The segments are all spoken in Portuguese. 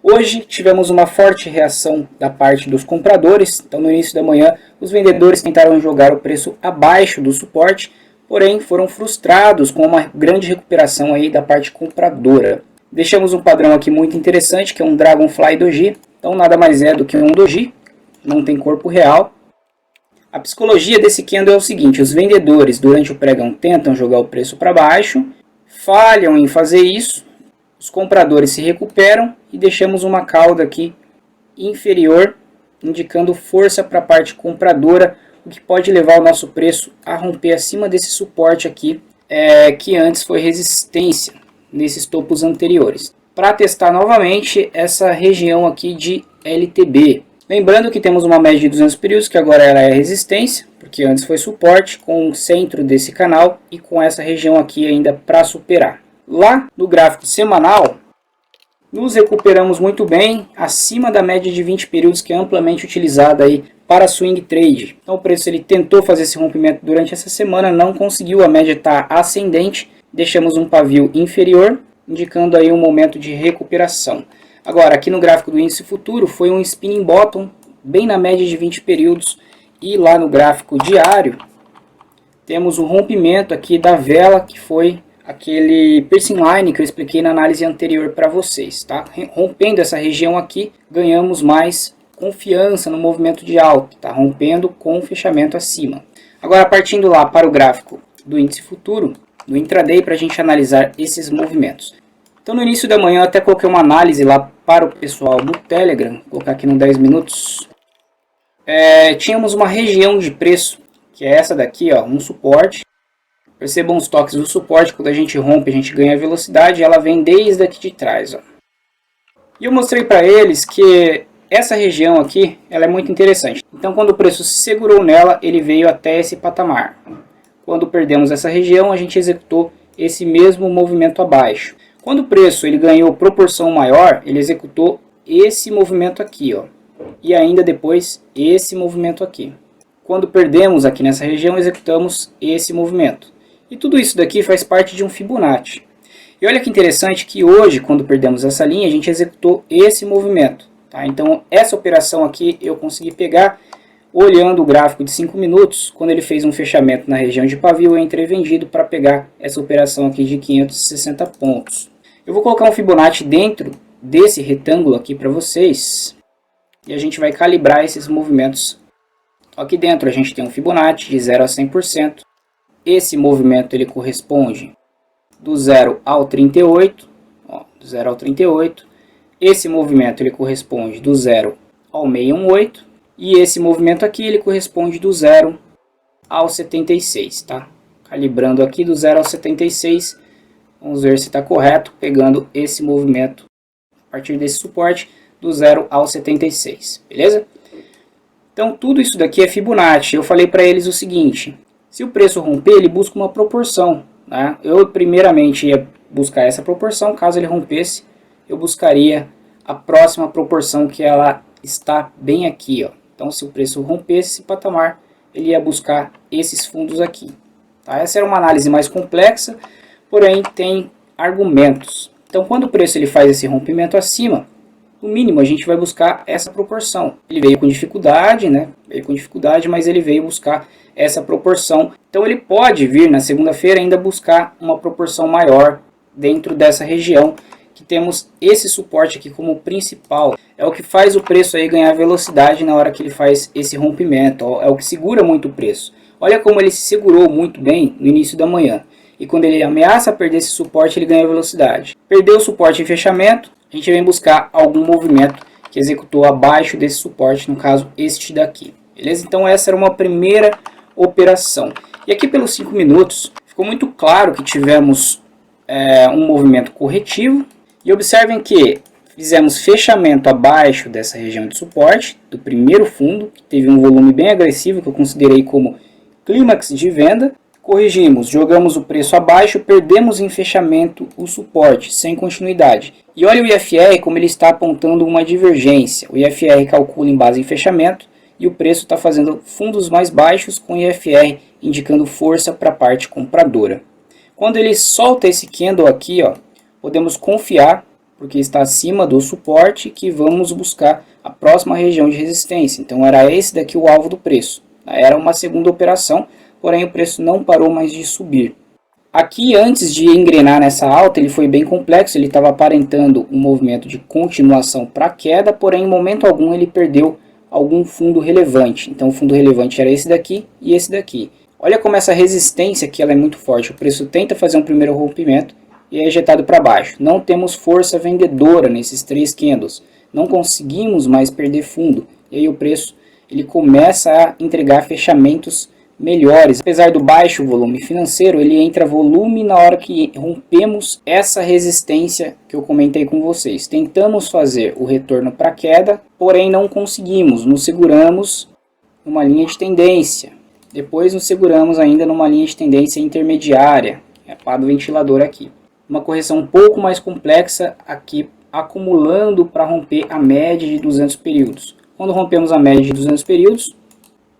Hoje tivemos uma forte reação da parte dos compradores, então no início da manhã os vendedores tentaram jogar o preço abaixo do suporte, porém foram frustrados com uma grande recuperação aí da parte compradora. Deixamos um padrão aqui muito interessante, que é um Dragonfly Doji, então nada mais é do que um Doji, não tem corpo real. A psicologia desse candle é o seguinte: os vendedores durante o pregão tentam jogar o preço para baixo, falham em fazer isso, os compradores se recuperam e deixamos uma cauda aqui inferior, indicando força para a parte compradora, o que pode levar o nosso preço a romper acima desse suporte aqui, que antes foi resistência nesses topos anteriores, para testar novamente essa região aqui de LTB. Lembrando que temos uma média de 200 períodos, que agora ela é resistência, porque antes foi suporte, com o centro desse canal e com essa região aqui ainda para superar. Lá no gráfico semanal, nos recuperamos muito bem acima da média de 20 períodos, que é amplamente utilizada aí para swing trade. Então o preço ele tentou fazer esse rompimento durante essa semana, não conseguiu, a média está ascendente, deixamos um pavio inferior, indicando aí um momento de recuperação. Agora aqui no gráfico do índice futuro foi um spinning bottom, bem na média de 20 períodos, e lá no gráfico diário temos o rompimento aqui da vela, que foi aquele piercing line que eu expliquei na análise anterior para vocês, tá? Rompendo essa região aqui, ganhamos mais confiança no movimento de alta, tá? Rompendo com o fechamento acima. Agora partindo lá para o gráfico do índice futuro, no intraday, para a gente analisar esses movimentos. Então no início da manhã eu até coloquei uma análise lá para o pessoal do Telegram, vou colocar aqui no 10 minutos. Tínhamos uma região de preço, que é essa daqui, ó, um suporte. Percebam os toques do suporte, quando a gente rompe, a gente ganha velocidade, ela vem desde aqui de trás, ó. E eu mostrei para eles que essa região aqui, ela é muito interessante. Então quando o preço se segurou nela, ele veio até esse patamar. Quando perdemos essa região, a gente executou esse mesmo movimento abaixo. Quando o preço ele ganhou proporção maior, ele executou esse movimento aqui, ó. E ainda depois esse movimento aqui. Quando perdemos aqui nessa região, executamos esse movimento. E tudo isso daqui faz parte de um Fibonacci. E olha que interessante que hoje, quando perdemos essa linha, a gente executou esse movimento. Tá? Então essa operação aqui eu consegui pegar olhando o gráfico de 5 minutos. Quando ele fez um fechamento na região de pavio, eu entrei vendido para pegar essa operação aqui de 560 pontos. Eu vou colocar um Fibonacci dentro desse retângulo aqui para vocês. E a gente vai calibrar esses movimentos. Aqui dentro a gente tem um Fibonacci de 0 a 100%. Esse movimento ele corresponde do 0 ao 38, ó, do 0 ao 38. Esse movimento ele corresponde do 0 ao 618 e esse movimento aqui ele corresponde do 0 ao 76, tá? Calibrando aqui do 0 ao 76, vamos ver se está correto, pegando esse movimento a partir desse suporte do 0 ao 76, beleza? Então tudo isso daqui é Fibonacci. Eu falei para eles o seguinte: se o preço romper, ele busca uma proporção, né? Eu primeiramente ia buscar essa proporção, caso ele rompesse, eu buscaria a próxima proporção, que ela está bem aqui, ó. Então se o preço rompesse esse patamar, ele ia buscar esses fundos aqui. Tá? Essa era uma análise mais complexa, porém tem argumentos. Então quando o preço ele faz esse rompimento acima, no mínimo a gente vai buscar essa proporção. Ele veio com dificuldade, né? Veio com dificuldade, mas ele veio buscar essa proporção. Então ele pode vir na segunda-feira ainda buscar uma proporção maior dentro dessa região, que temos esse suporte aqui como principal. É o que faz o preço aí ganhar velocidade na hora que ele faz esse rompimento. É o que segura muito o preço. Olha como ele se segurou muito bem no início da manhã. E quando ele ameaça perder esse suporte, ele ganha velocidade. Perdeu o suporte em fechamento, a gente vem buscar algum movimento que executou abaixo desse suporte, no caso este daqui. Beleza? Então essa era uma primeira operação. E aqui pelos 5 minutos, ficou muito claro que tivemos um movimento corretivo. E observem que fizemos fechamento abaixo dessa região de suporte, do primeiro fundo, que teve um volume bem agressivo, que eu considerei como clímax de venda. Corrigimos, jogamos o preço abaixo, perdemos em fechamento o suporte, sem continuidade. E olha o IFR como ele está apontando uma divergência. O IFR calcula em base em fechamento e o preço está fazendo fundos mais baixos com o IFR indicando força para a parte compradora. Quando ele solta esse candle aqui, ó, podemos confiar porque está acima do suporte, que vamos buscar a próxima região de resistência. Então era esse daqui o alvo do preço. Era uma segunda operação, porém o preço não parou mais de subir. Aqui, antes de engrenar nessa alta, ele foi bem complexo, ele estava aparentando um movimento de continuação para queda, porém em momento algum ele perdeu algum fundo relevante. Então o fundo relevante era esse daqui e esse daqui. Olha como essa resistência aqui ela é muito forte. O preço tenta fazer um primeiro rompimento e é ejetado para baixo. Não temos força vendedora nesses 3 candles. Não conseguimos mais perder fundo. E aí o preço ele começa a entregar fechamentos melhores. Apesar do baixo volume financeiro, ele entra volume na hora que rompemos essa resistência que eu comentei com vocês. Tentamos fazer o retorno para queda, porém não conseguimos. Nos seguramos numa linha de tendência. Depois nos seguramos ainda numa linha de tendência intermediária. É a pá do ventilador aqui. Uma correção um pouco mais complexa aqui, acumulando para romper a média de 200 períodos. Quando rompemos a média de 200 períodos,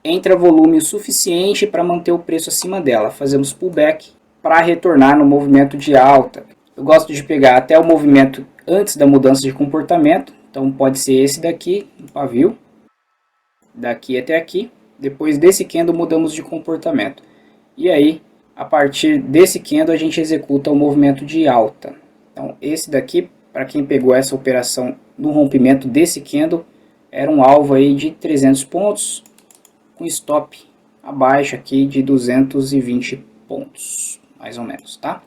entra volume o suficiente para manter o preço acima dela. Fazemos pullback para retornar no movimento de alta. Eu gosto de pegar até o movimento antes da mudança de comportamento. Então pode ser esse daqui, um pavio. Daqui até aqui. Depois desse candle mudamos de comportamento. E aí, a partir desse candle a gente executa o movimento de alta. Então esse daqui, para quem pegou essa operação no rompimento desse candle, era um alvo aí de 300 pontos. Com stop abaixo aqui de 220 pontos, mais ou menos, tá?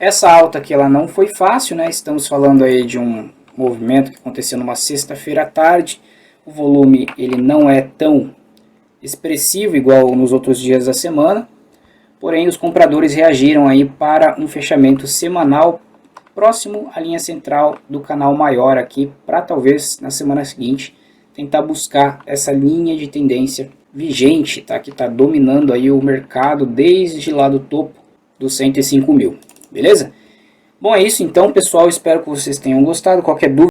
Essa alta aqui ela não foi fácil, né? Estamos falando aí de um movimento que aconteceu numa sexta-feira à tarde. O volume ele não é tão expressivo igual nos outros dias da semana. Porém, os compradores reagiram aí para um fechamento semanal próximo à linha central do canal maior aqui, para talvez na semana seguinte tentar buscar essa linha de tendência vigente, tá? Que está dominando aí o mercado desde lá do topo dos 105 mil, beleza? Bom, é isso então, pessoal, espero que vocês tenham gostado. Qualquer dúvida